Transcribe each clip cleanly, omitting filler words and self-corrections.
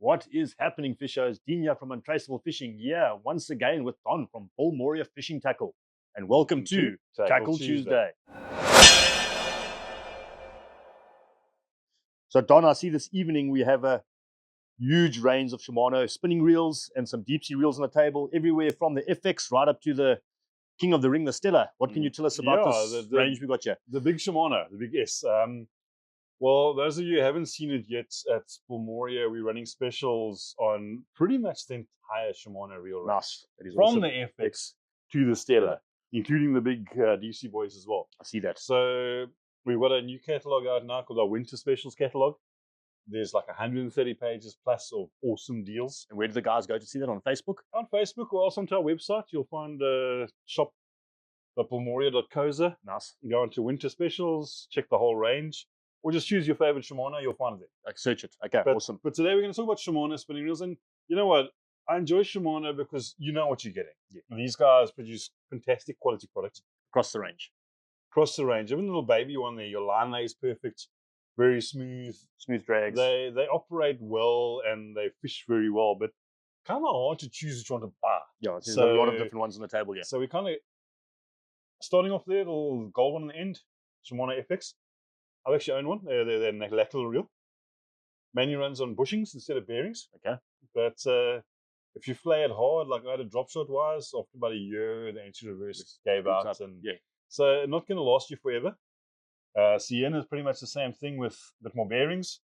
What is happening, fishers? Dean here from Untraceable Fishing. Yeah, once again with Don from Bull Moria Fishing Tackle. And welcome to Tackle Tuesday. So Don, I see this evening we have a huge range of Shimano spinning reels and some deep sea reels on the table, everywhere from the FX right up to the king of the ring, the Stella. What can you tell us about this range we got here? The big Shimano, the big S. Well, those of you who haven't seen it yet, at Bull Moria, we're running specials on pretty much the entire Shimano reel range. Nice. From awesome. the FX to the Stella, including the big DC boys as well. I see that. So we've got a new catalog out now called our Winter Specials catalog. There's like 130 pages plus of awesome deals. And where do the guys go to see that? On Facebook? On Facebook or also onto our website. You'll find shop.bullmoria.coza. Nice. You go into Winter Specials, check the whole range, or just choose your favorite Shimano, you'll find it there. Like search it. Okay, awesome. But today we're going to talk about Shimano spinning reels. And you know what? I enjoy Shimano because you know what you're getting. Yeah. These guys produce fantastic quality products. Across the range. Across the range. Even the little baby one there, your line lay is perfect. Very smooth. Smooth drags. They operate well and they fish very well, but kind of hard to choose which one to buy. Yeah, there's a lot of different ones on the table here. So we kind of, starting off there, the little gold one on the end, Shimano FX. I actually own one. They're a lateral reel. Mainly runs on bushings instead of bearings. Okay. But if you flay it hard, like I had a drop shot wise, after about a year, the anti-reverse gave out. And yeah. So not going to last you forever. Sienna is pretty much the same thing with a bit more bearings.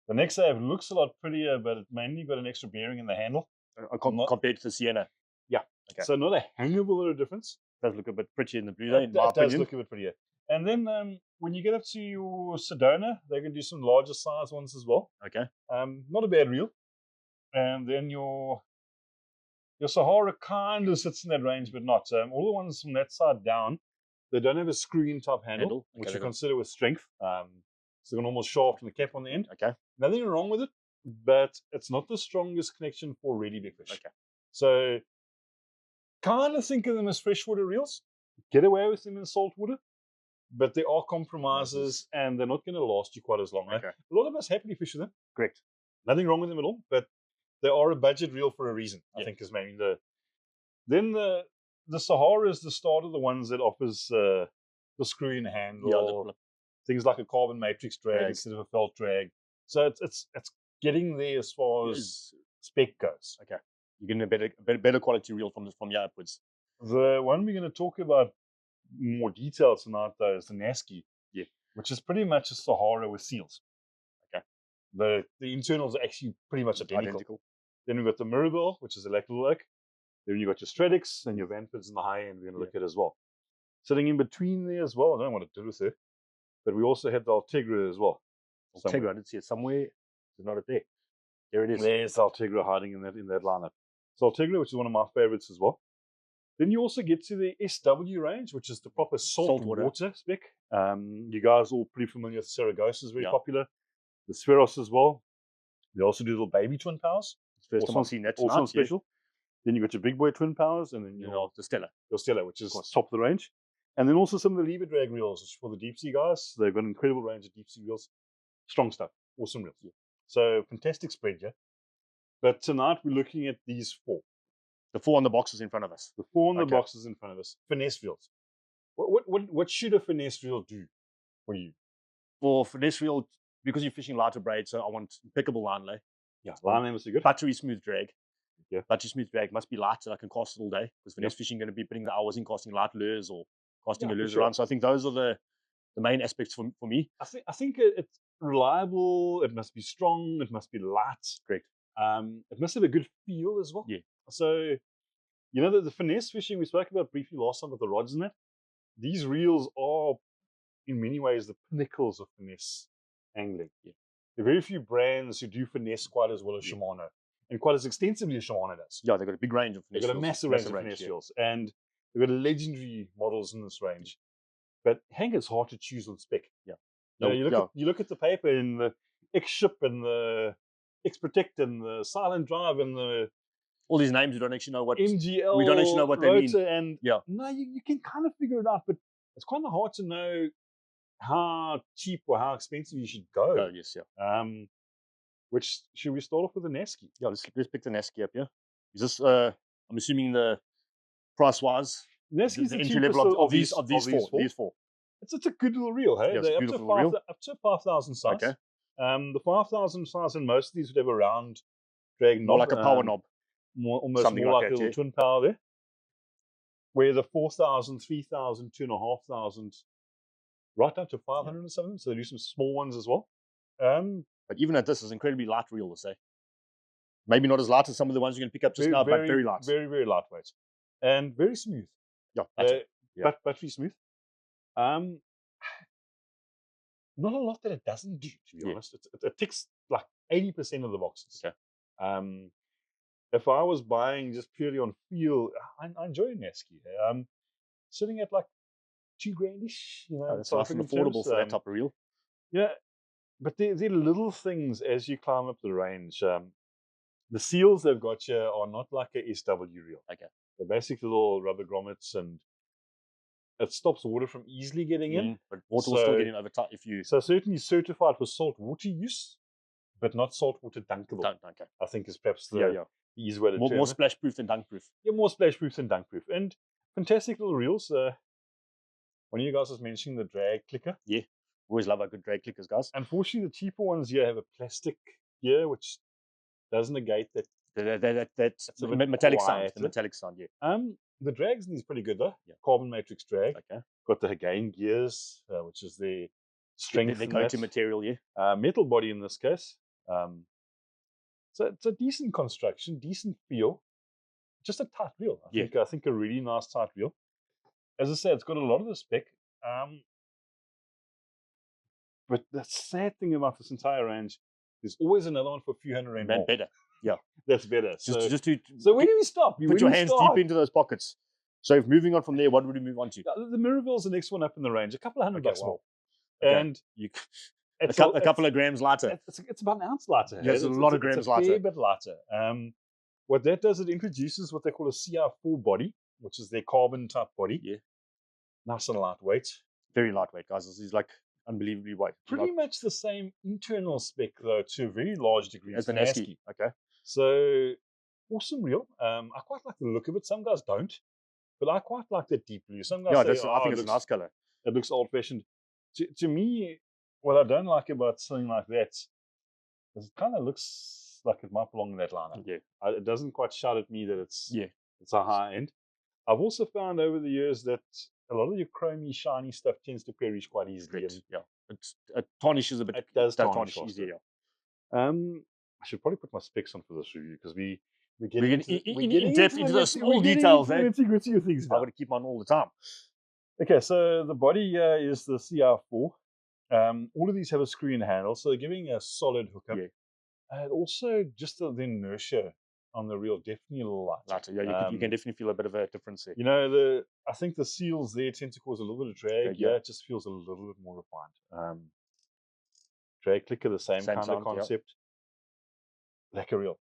The next Ave looks a lot prettier, but it mainly got an extra bearing in the handle. Compared to the Sienna. Yeah. Okay. So not a hang of a lot of difference. It does look a bit prettier in the blue, in my It does opinion. look a bit prettier. And then when you get up to your Sedona, they can do some larger size ones as well. Okay. Not a bad reel. And then your Sahara kind of sits in that range, but not. All the ones from that side down, they don't have a screw-in type handle, which you consider with strength. So a normal shaft and a cap on the end. Okay. Nothing wrong with it, but it's not the strongest connection for really big fish. Okay. So kind of think of them as freshwater reels. Get away with them in saltwater, but there are compromises and they're not going to last you quite as long. Okay. A lot of us happily fish with them. Correct. Nothing wrong with them at all, but they are a budget reel for a reason, I think is mainly Then the Sahara is the start of the ones that offers the screw-in handle, things like a carbon matrix drag instead of a felt drag. So it's getting there as far as spec goes. Okay. You're getting a better quality reel from here upwards. The one we're going to talk about more detail tonight, though, is the Nasci, which is pretty much a Sahara with seals. Okay. The internals are actually pretty much identical. Then we've got the Miravel, which is a lateral look. Then you've got your Stradics and your Vanfords in the high end we're going to look at as well. Sitting in between there as well, I don't know what it did with it, but we also have the Ultegra as well. Ultegra, I did see it somewhere. It's not there. There it is. There's Ultegra hiding in that lineup. So Ultegra, which is one of my favorites as well. Then you also get to the SW range, which is the proper saltwater spec. You guys are all pretty familiar with Saragossa, is very popular. The Spheros as well. They also do little baby twin powers. First time I've seen that tonight. Also special. Then you got your big boy twin powers, and then the Stella. Your Stella, which is top of the range. And then also some of the lever drag reels, which for the deep sea guys. They've got an incredible range of deep sea reels. Strong stuff. Awesome reels. Yeah. So fantastic spread, yeah. But tonight we're looking at these four. The four on the boxes in front of us. The four on the boxes in front of us. Finesse reels. What should a finesse reel do for you? For finesse reel, because you're fishing lighter braid, so I want impeccable line lay. Yeah, line lay must be good. Buttery smooth drag. Yeah. Buttery smooth drag must be light so I can cast it all day. Because finesse fishing going to be putting the hours in casting light lures or casting a lures around. So I think those are the main aspects for me. I think it's reliable. It must be strong. It must be light. Correct. It must have a good feel as well. Yeah. So, you know, the finesse fishing we spoke about briefly last time with the rods and that, these reels are in many ways the pinnacles of finesse angling. Yeah. There are very few brands who do finesse quite as well as Shimano and quite as extensively as Shimano does. Yeah, they've got a big range of finesse reels. They've got a massive range of finesse reels. And they've got legendary models in this range. But it's hard to choose on spec. Yeah. You look at the paper in the X-Ship and the X-Protect and the Silent Drive and the all these names we don't actually know what MGL. We don't actually know what they mean. And no, you can kind of figure it out, but it's kind of hard to know how cheap or how expensive you should go. Yes, yeah. Which should we start off with the Nasci? Yeah, let's pick the Nasci up here. Is this? I'm assuming the price wise. Nasci's the the entry cheapest level of these four. These four. It's a good little reel, hey? Yeah, They're up to 5,000 size. Okay. The 5,000 size, and most of these would have a round drag knob, more like a power knob, almost something more like that, a little twin power there. Where the 4,000, 3,000, 2,500, right down to 500 or something. So they do some small ones as well. But even at this, is incredibly light reel to say. Maybe not as light as some of the ones you can pick up just now, but very light. Very, very lightweight. And very smooth. Yeah, but very smooth. Not a lot that it doesn't do, to be honest. It ticks like 80% of the boxes. Okay. If I was buying just purely on feel, I enjoy a Nasci. Sitting at like $2,000-ish, you know. That's nice and affordable for that type of reel. Yeah, but they're little things as you climb up the range. The seals they've got here are not like a SW reel. Okay. They're basically little rubber grommets, and it stops water from easily getting in. But water will still get in over time if you. So certainly certified for saltwater use, but not saltwater dunkable. Okay. I think is perhaps the easiest way to term it. More splash proof than dunk proof. Yeah, more splash proof than dunk proof. And fantastic little reels. One of you guys was mentioning the drag clicker. Yeah, always love our good drag clickers, guys. Unfortunately, the cheaper ones here have a plastic gear, which does negate that. That's metallic sound. The metallic sound, yeah. The drags in these pretty good though. Yeah. Carbon matrix drag. Okay. Got the Hagain gears, which is the strength. The go-to material, yeah. Metal body in this case. So it's a decent construction, decent feel. Just a tight reel. I think a really nice tight reel. As I said, it's got a lot of the spec. But the sad thing about this entire range, there's always another one for a few $100 more. Better. Yeah. That's better. So where do we stop? Put your hands deep into those pockets. So if moving on from there, what would we move on to? The Miravel's the next one up in the range. A couple of $100 more. Okay. And a couple of grams lighter. It's about an ounce lighter. Yes, a lot of grams lighter. A fair bit lighter. What that does, it introduces what they call a CR4 body, which is their carbon type body. Yeah. Nice and lightweight. Very lightweight, guys. This is like unbelievably white. Pretty much the same internal spec, though, to a very large degree. As the Nasci. Okay. So, awesome reel. I quite like the look of it. Some guys don't, but I quite like the deep blue. Some guys say, I think it's a nice color. It looks old-fashioned. To me, what I don't like about something like that is it kind of looks like it might belong in that lineup. Yeah. It doesn't quite shout at me that it's a high end. I've also found over the years that a lot of your chromy, shiny stuff tends to perish quite easily. It tarnishes a bit. It does tarnish easier. I should probably put my specs on for this review because we're getting in depth into the small details. Nitty-gritty of things now. I've got to keep on all the time. Okay, so the body is the CR4. All of these have a screw-in handle, so they're giving a solid hookup. And also, just the inertia on the reel definitely a little lighter. Yeah, you can definitely feel a bit of a difference there. You know, I think the seals there tend to cause a little bit of drag. Yeah, it just feels a little bit more refined. Drag clicker, the same kind of concept. Like a reel.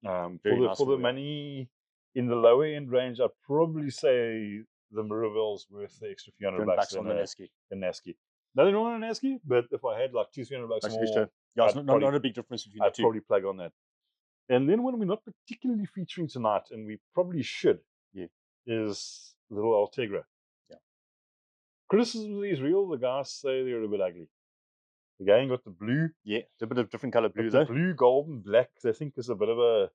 For the money in the lower end range, I'd probably say the Miravel's worth the extra few $100 on the Nasci. Nothing wrong on a Nasci, but if I had like $200-300 more, it's not a big difference between the two. I'd probably plug on that. And then when we're not particularly featuring tonight, and we probably should, is the little Ultegra. Yeah. Criticism of these reels, the guys say they're a bit ugly. Again, got the blue. Yeah, it's a bit of different color blue though. The blue, golden, black, I think is a bit of a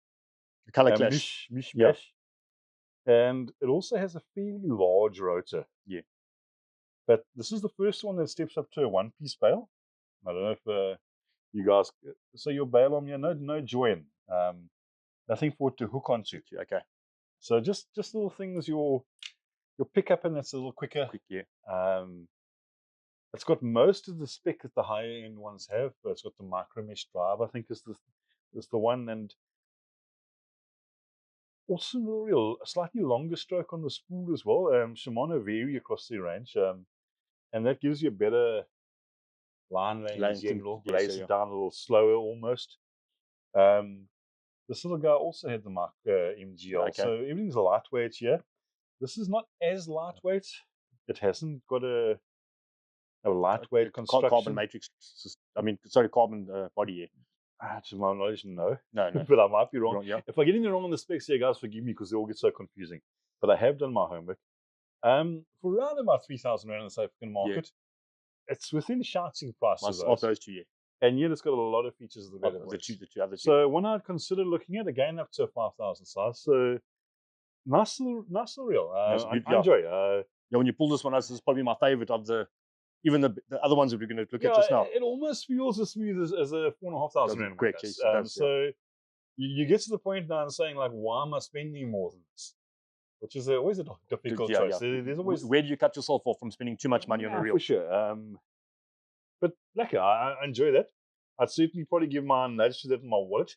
color clash. Mishmash. And it also has a fairly large rotor. Yeah. But this is the first one that steps up to a one-piece bail. I don't know if you guys... So your bail on here, no join. Nothing for it to hook onto. Okay. So just little things, your pickup and that's a little quicker. It's got most of the spec that the higher end ones have, but it's got the micro mesh drive, I think is the one, and also the reel, a slightly longer stroke on the spool as well. Shimano vary across the range, and that gives you a better line range in general. Lays it down a little slower almost. This little guy also had the Mark MGL, so everything's lightweight here. This is not as lightweight. It hasn't got a lightweight construction. Carbon matrix. Carbon body here. To my knowledge, no. No. But I might be wrong. Wrong, yeah. If I get anything wrong on the specs here, guys, forgive me because they all get so confusing. But I have done my homework. For around about 3,000 rand in the South African market, it's within shouting price Of those two, yeah. And yet it's got a lot of features of the better the two other two. So one I'd consider looking at, again, up to a 5,000 size. So nice little reel. I enjoy it. When you pull this one out, this is probably my favorite of even the other ones that we're going to look at just now. It almost feels as smooth as a 4,500 rand. Correct, yes, so you get to the point now and saying, like, why am I spending more than this? Which is always a difficult choice. There's always, where do you cut yourself off from spending too much money on a reel? For sure. But like, I enjoy that. I'd certainly probably give my nudge to that in my wallet.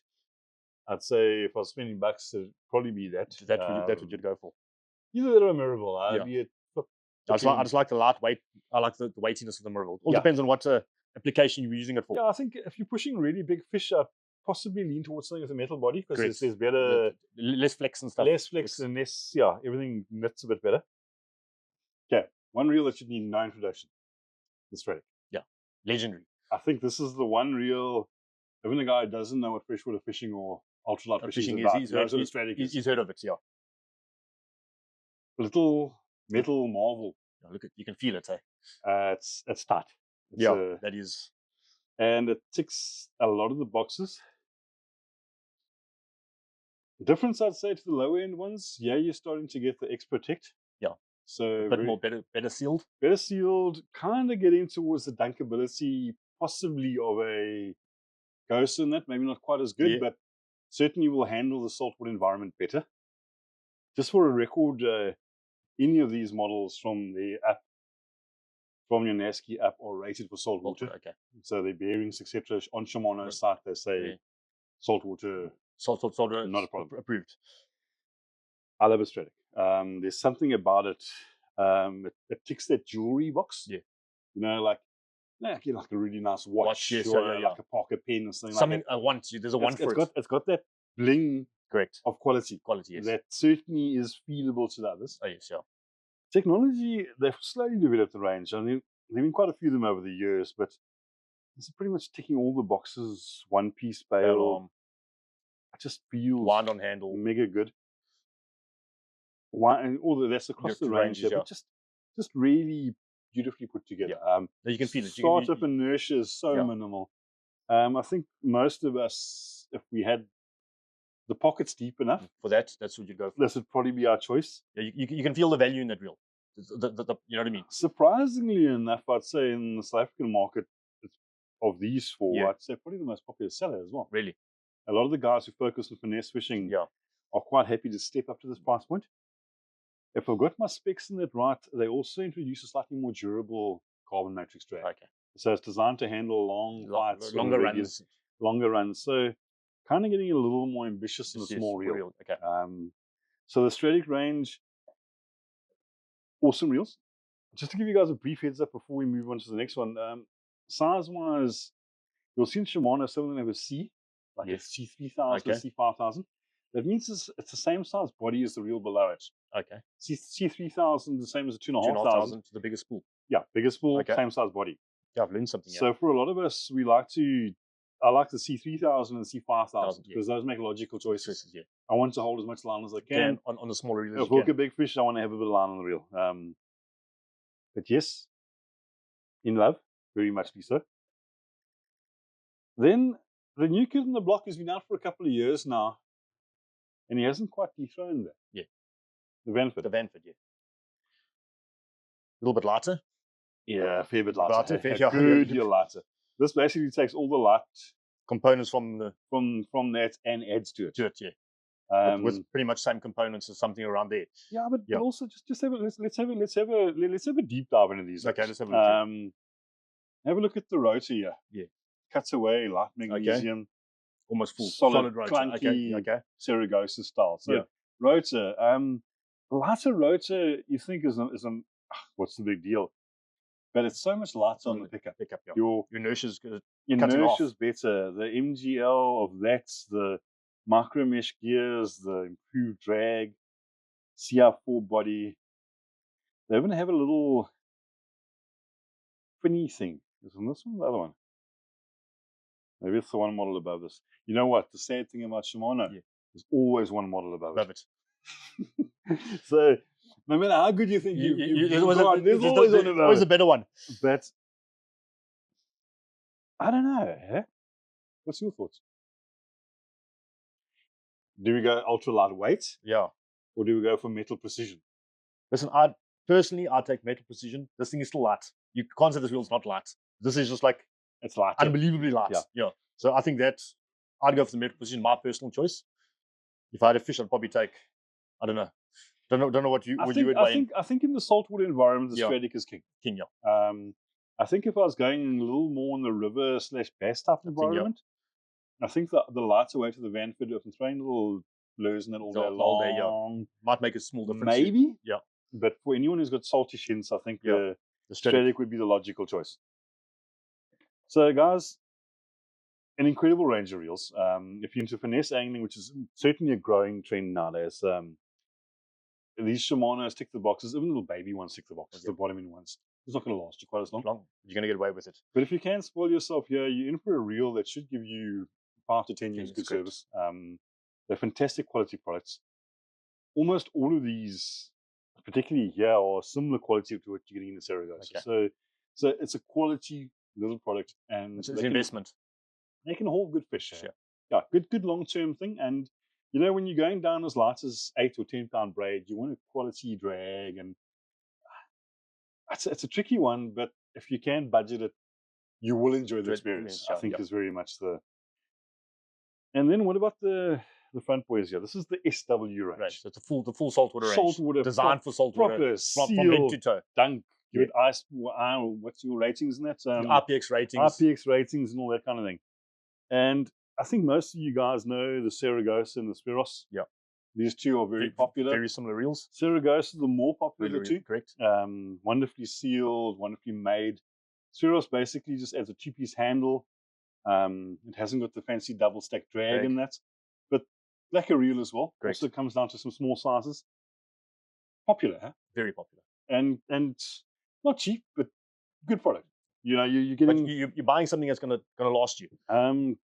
I'd say if I was spending bucks, it'd probably be that. That's what you'd go for. Either that or a Miravel. I just like the lightweight. I like the weightiness of the Miravel. All depends on what application you're using it for. Yeah, I think if you're pushing really big fish, I'd possibly lean towards something with a metal body because there's better, less flex and stuff. Less flex and less, everything knits a bit better. Okay, one reel that should need no introduction: the Stradic. Yeah, legendary. I think this is the one reel. Even a guy who doesn't know what freshwater fishing or ultralight fishing is about, he's heard of it. Yeah, little metal marvel. You can feel it. It's tight. That is, and it ticks a lot of the boxes. The difference, I'd say, to the lower end ones, you're starting to get the X Protect. Yeah. So a bit more better sealed. Better sealed, kind of getting towards the dunkability, possibly of a Ghost in that. Maybe not quite as good, but certainly will handle the saltwater environment better. Just for a record, any of these models from the app, from your Nasci app, are rated for saltwater. Okay. So their bearings, etc. On Shimano's site, they say saltwater. Saltwater, not a problem. Approved. I love a Stradic. There's something about it. It ticks that jewelry box. Yeah. You know, like a really nice watch or like a pocket pen or something like that. I want. There's a one for it. It's got that bling. Correct. Of quality. Yes. That certainly is feelable to the others. Oh, yes, yeah. Technology, they've slowly developed the range. I mean, there have been quite a few of them over the years, but it's pretty much ticking all the boxes. One piece bail. It just feels wind on handle. Mega good. And all that's across the range, but just really beautifully put together. You can feel it. Startup inertia is so minimal. I think most of us, if we had the pockets deep enough for that, that's what you go for. This would probably be our choice. Yeah, you can feel the value in that reel. You know what I mean? Surprisingly enough, I'd say in the South African market, of these four, I'd say probably the most popular seller as well. Really? A lot of the guys who focus on finesse fishing are quite happy to step up to this price point. If I've got my specs in it right, they also introduce a slightly more durable carbon matrix drag. Okay. So it's designed to handle longer runs. So kind of getting a little more ambitious in a small reel. Okay. So the Stradic range, awesome reels. Just to give you guys a brief heads up before we move on to the next one. Size-wise, you'll see in Shimano some of them have a C, like a C3000 or C5000. That means it's the same size body as the reel below it. Okay. C3000, the same as a 2,500. To the bigger spool. Yeah, bigger spool, same size body. Yeah, I've learned something. So for a lot of us, I like the C3000 and the C5000 because those make logical choices. I want to hold as much line as I can. On the smaller reel. If I hook a big fish, I want to have a bit of line on the reel. But yes, in love, very much so. Then the new kid on the block has been out for a couple of years now, and he hasn't quite dethroned that. Yeah. The Vanford. A little bit lighter. Yeah, a fair bit lighter. Good deal lighter. This basically takes all the light components from that and adds to it. With pretty much same components as something around there. Yeah, but also just have let's have a deep dive into these. Okay, let's have a look. Have a look at the rotor here. Yeah. Cuts away, light magnesium. Almost full. Solid rotor. Clunky, Saragossa style. So rotor. Lighter rotor you think is what's the big deal? But it's so much lighter on the pickup. Your inertia's good. Inertia's better. The MGL of that, the micro mesh gears, the improved drag, CR4 body. They even have a little finny thing. Is on this one, the other one. Maybe it's the one model above this. You know what? The sad thing about Shimano, there's always one model above it. So no matter how good you think there's always a better one. But I don't know. Eh? What's your thoughts? Do we go ultra lightweight? Yeah. Or do we go for metal precision? Listen, personally, I take metal precision. This thing is still light. You can't say this wheel's not light. This is just like, it's light, unbelievably light. Yeah. So I think that I'd go for the metal precision, my personal choice. If I had a fish, I'd probably take, I don't know. Don't know what you would weigh. I think in the saltwater environment, the Stradic is king. King, yeah. I think if I was going a little more in the river / bass type environment, I think the lighter weight of the Vanford, if I'm throwing little lures in it all day long, might make a small difference. Maybe, yeah. But for anyone who's got salty shins, I think the Stradic would be the logical choice. So, guys, an incredible range of reels. If you're into finesse angling, which is certainly a growing trend nowadays, these Shimanos tick the boxes. Even little baby ones tick the boxes. The bottom end ones. It's not going to last you quite as long. You're going to get away with it. But if you can spoil yourself here, you're in for a reel that should give you 5 to 10 years good service. They're fantastic quality products. Almost all of these, particularly here, are similar quality to what you're getting in the Saragossa. So it's a quality little product, and it's an investment. They can haul good fish. Yeah, good long-term thing. And you know, when you're going down as light as 8 or 10 pound braid, you want a quality drag, and it's a tricky one. But if you can budget it, you will enjoy the experience. I think is very much the. And then what about the front boys here? This is the SW range. So it's the full saltwater range. Designed for saltwater. From head to toe. Dunk. Give it ice. What's your ratings in that? RPX ratings. RPX ratings and all that kind of thing. And I think most of you guys know the Saragossa and the Spiros. Yeah. These two are very popular. Very similar reels. Saragossa, the more popular two. Correct. Wonderfully sealed, wonderfully made. Spiros basically just adds a 2-piece handle. It hasn't got the fancy double stack drag in that. But like a reel as well. Correct. Also comes down to some small sizes. Popular, huh? Very popular. And not cheap, but good product. You know, you're getting. But you're buying something that's gonna last you.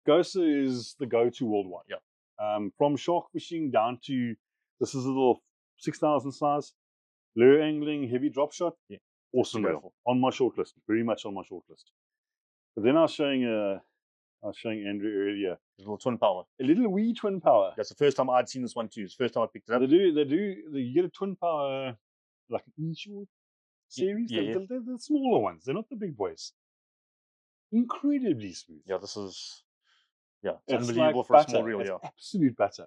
Gosa is the go-to worldwide. Yeah. From shark fishing down to this is a little 6,000 size, lure angling, heavy drop shot. Yeah. Awesome reel. On my short list, very much on my short list. But then I was showing Andrew earlier. A little twin power. A little wee twin power. That's the first time I'd seen this one too. It's the first time I picked it up. They do. You get a twin power like an inshore series. Yeah. They're the smaller ones. They're not the big boys. Incredibly smooth. Yeah, this is it's like unbelievable for butter. a small reel. It's absolute butter.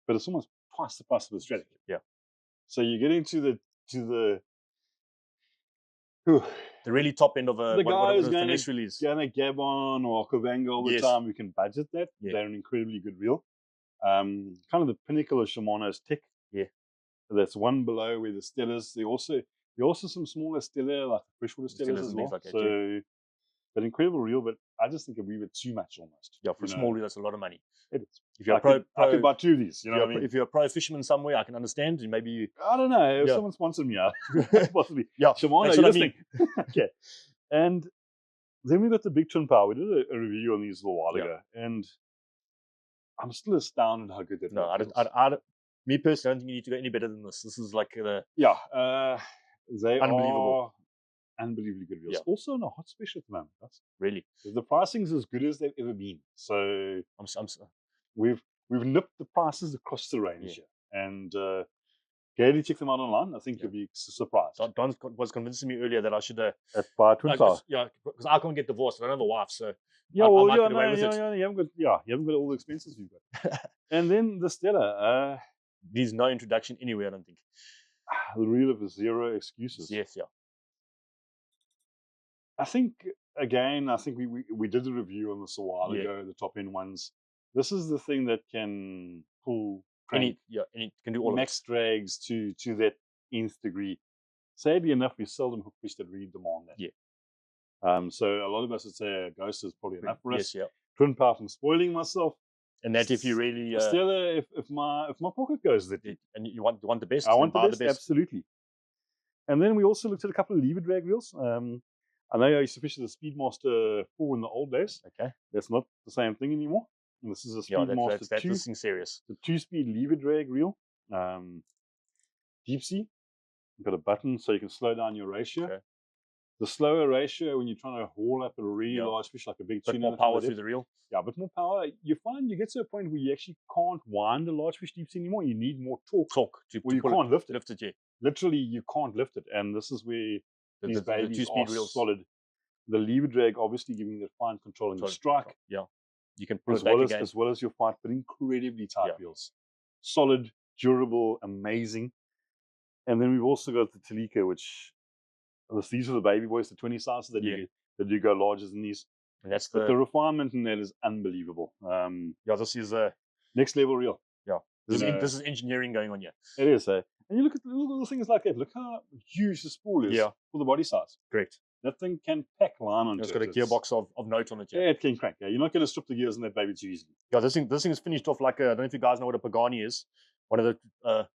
But it's almost twice the price of the Stradic. Yeah. So you get into the really top end of the guy who's going finesse release. to Gabon or Okavanga all the time, we can budget that. Yeah. They're an incredibly good reel. Kind of the pinnacle of Shimano's tech. Yeah. So that's one below where the Stellas. There are also some smaller Stella, like the freshwater Stellas as well. Like that, but incredible reel, but I just think we were too much almost. Yeah, for a small reel, that's a lot of money. It is. If you're I could buy 2 of these. You know what I mean? If you're a pro fisherman somewhere, I can understand. And maybe I don't know. If someone sponsored me, possibly. Yeah, Shimano, you're listening. Okay. And then we got the big twin power. We did a review on these a little while ago, and I'm still astounded how good that. No, I don't. Me personally, I don't think you need to go any better than this. This is like the they unbelievable. Unbelievably good reels. Yeah. Also on a hot special at the moment. Really, the pricing's as good as they've ever been. So we've nipped the prices across the range here, and Gary, check them out online. I think you'll be surprised. Don was convincing me earlier that I should buy a twin power. Yeah, because I can't get divorced. I don't have a wife, so you haven't got all the expenses you've got. And then the Stella. There's no introduction anywhere, I don't think. The reel of zero excuses. Yes, yeah. I think we did the review on this a while ago, the top end ones. This is the thing that can pull any can do all max drags to that nth degree. Sadly enough, we seldom hook fish that really demand that. Yeah. So a lot of us would say a Ghost is probably enough for us. Yes, yeah. Twin power from spoiling myself. And that if you really Stella, if my pocket goes that deep, and you want the best, I want the best, absolutely. And then we also looked at a couple of lever drag reels. I know I used to fish the Speedmaster 4 in the old days. Okay. That's not the same thing anymore. And this is a Speedmaster 2. This thing's serious. The 2-speed lever drag reel. Deep sea. You've got a button so you can slow down your ratio. Okay. The slower ratio when you're trying to haul up a really large fish like a big tuna. Bit more power through the reel. Yeah, a bit more power. You find you get to a point where you actually can't wind a large fish deep sea anymore. You need more torque. You can't lift it. Yeah. Literally, you can't lift it. And this is where these babies the 2-speed are reels. solid. The lever drag obviously giving you the fine control in your strike. Yeah. You can pull it back again. As well as your fight, but incredibly tight reels. Solid, durable, amazing. And then we've also got the Talika, which these are the baby boys, the 20 sizes that do go larger than these. And that's the refinement in that is unbelievable. This is a next level reel. Yeah, this is engineering going on here. It is. And you look at the little things like that. Look how huge the spool is for the body size. Correct. That thing can pack line on it. It's got a gearbox of note on it. Yeah, it can crank. Yeah, you're not going to strip the gears in that baby too easily. Yeah, this thing is finished off like I don't know if you guys know what a Pagani is. One of the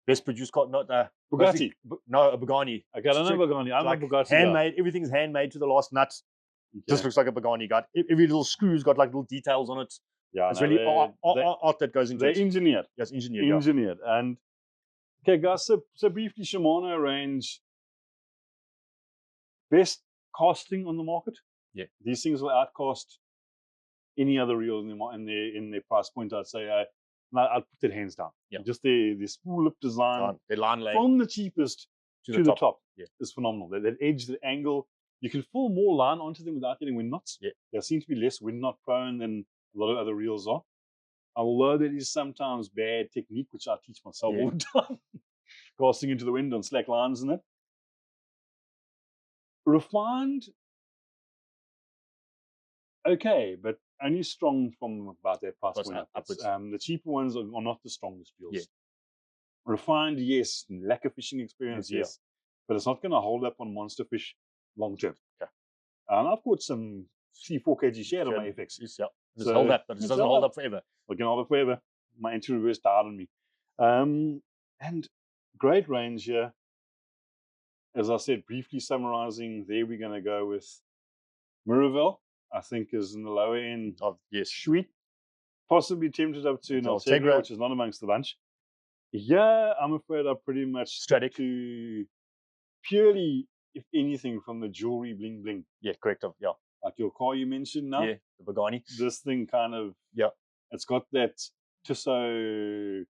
best produced car, not Bugatti. No, a Pagani. Okay, I don't know Pagani. I'm like a Bugatti. Handmade. Everything's handmade to the last nut. Okay. Just looks like a Pagani. Got every little screw's got like little details on it. Yeah, it's really art that goes into it. They're engineered. Yes, engineered. And okay, guys. So briefly, Shimano range. Best casting on the market. Yeah, these things will outcast any other reel in their price point. I'd say I'd put it hands down. Yeah, just the spool lip design, the line lay from the cheapest to the top. Yeah, is phenomenal. That edge, the angle, you can pull more line onto them without getting wind knots. Yeah, they seem to be less wind knot prone than a lot of other reels are. Although there is sometimes bad technique, which I teach myself all the time, casting into the wind on slack lines and that. Refined, okay, but only strong from about that price point upwards. The cheaper ones are not the strongest reels. Yeah. Refined, yes. Lack of fishing experience, yes. But it's not going to hold up on monster fish long term. Okay. And I've caught some 3-4 kg shad on my FX. Yeah. Just hold up, but it doesn't hold up forever. It can hold up forever. My anti-reverse died on me. And great range here. As I said, briefly summarizing, there we're going to go with Miravel, I think is in the lower end of sweet. Possibly tempted up to an Ultegra, which is not amongst the bunch. Yeah, I'm afraid I pretty much Stradic to purely, if anything, from the jewelry bling bling. Yeah, correct. Yeah. Like your car you mentioned now. Yeah, the Pagani. This thing kind of, it's got that Tissot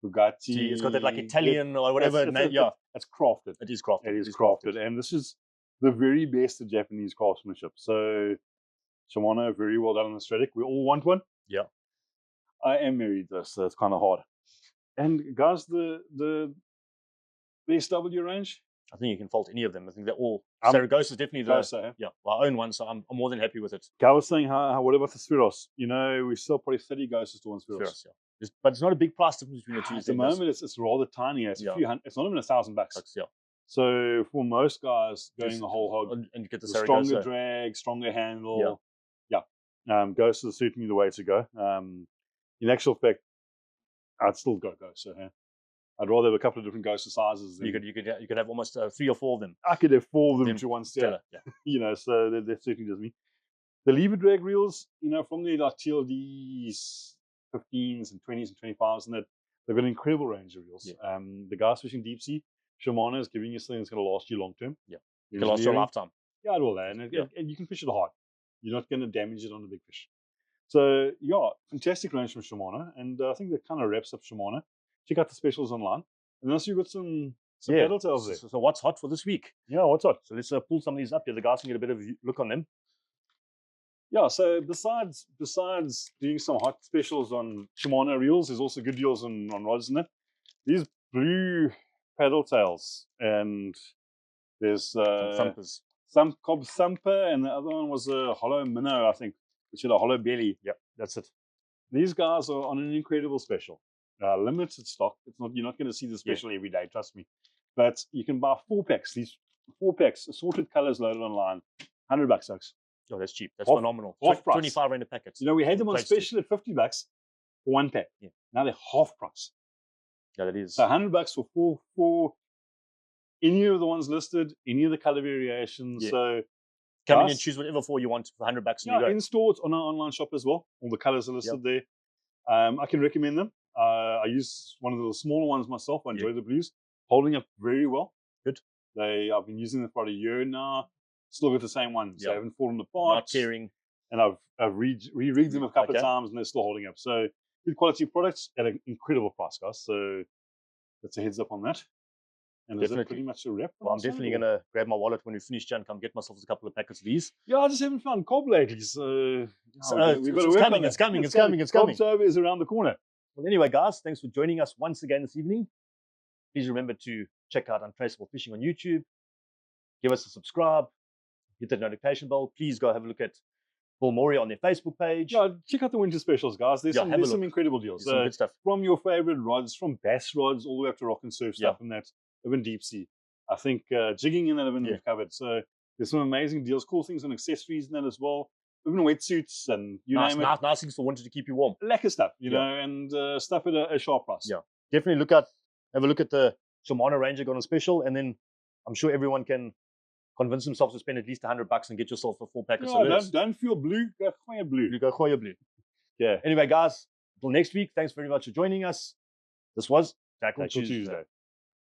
Bugatti. It's got that like Italian or whatever. It's crafted. It is crafted. It is crafted. And this is the very best of Japanese craftsmanship. So Shimano, very well done on the Stradic. We all want one. Yeah. I am married though, so it's kind of hard. And guys, the SW range? I think you can fault any of them. I think they're all. Saragossa is definitely the. Yeah, well, I own one, so I'm more than happy with it. Guy was saying, what about the Spheros? You know, we sell probably 30 Ghosts to one Spheros. But it's not a big price difference between the two. At the moment, it's rather tiny. It's a few hundred. It's not even $1,000. Yeah. So for most guys, going the whole hog, and you get the stronger drag, stronger handle. Yeah. Ghost is certainly the way to go. In actual fact, I'd still go Ghost. So I'd rather have a couple of different Ghost sizes. You could have almost 3 or 4 of them. I could have 4 of them to one Stella. Yeah. You know, so that certainly does me. The lever drag reels, you know, from the like TLDs, 15s and 20s and 25s, and that they've got an incredible range of reels. Yeah. The guys fishing deep sea, Shimano is giving you something that's going to last you long term. Yeah, it can last you a lifetime. Yeah, it will, and you can fish it hard. You're not going to damage it on a big fish. So yeah, fantastic range from Shimano, and I think that kind of wraps up Shimano. Check out the specials online, and also you've got some paddle tails there. So what's hot for this week? Yeah, what's hot? So let's pull some of these up here. The guys can get a bit of a look on them. Yeah, so besides doing some hot specials on Shimano reels, there's also good deals on rods in it. These blue paddle tails, and there's thumpers. Some Cobb Thumper, and the other one was a hollow minnow, I think, which had a hollow belly. Yep, that's it. These guys are on an incredible special. Limited stock. You're not going to see the special every day, trust me. But you can buy 4 packs. These 4 packs, assorted colors loaded online, $100 bucks. Oh, that's cheap. That's phenomenal. Half price. 25 rand a packet. You know, we had them on special at $50 for 1 pack. Yeah. Now they're half price. Yeah, that is. So $100 for four any of the ones listed, any of the color variations. Yeah. So come in and choose whatever four you want for $100 and you go. In store, it's on our online shop as well. All the colors are listed there. I can recommend them. I use one of the smaller ones myself. I enjoy the blues. Holding up very well. Good. I've been using them for about a year now. Still got the same ones. They haven't fallen apart. Not tearing. And I've re-rigged them a couple of times and they're still holding up. So good quality products at an incredible price, guys. So that's a heads up on that. And is that pretty much a wrap? Well, I'm definitely going to grab my wallet when we finish and come get myself a couple of packets of these. Yeah, I just haven't found cob lately. So we've got to work on it. It's coming. Cob's is around the corner. Well, anyway, guys, thanks for joining us once again this evening. Please remember to check out Untraceable Fishing on YouTube. Give us a subscribe. Hit the notification bell. Please go have a look at Bill Maury on their Facebook page. Yeah, check out the winter specials, guys. There's some incredible deals. Some good stuff. From your favorite rods, from bass rods all the way up to rock and surf stuff and that, even deep sea. I think jigging in that we've covered. So there's some amazing deals, cool things on accessories and that as well. Even wetsuits and name it. Nice things for winter to keep you warm. Lekker stuff, you know, and stuff at a sharp price. Yeah, definitely have a look at the Shimano Ranger got on special, and then I'm sure everyone can convince themselves to spend at least $100 and get yourself a full package. Don't feel blue. Go blue. Go blue. Yeah. Anyway, guys, until next week, thanks very much for joining us. This was Tackle Tuesday.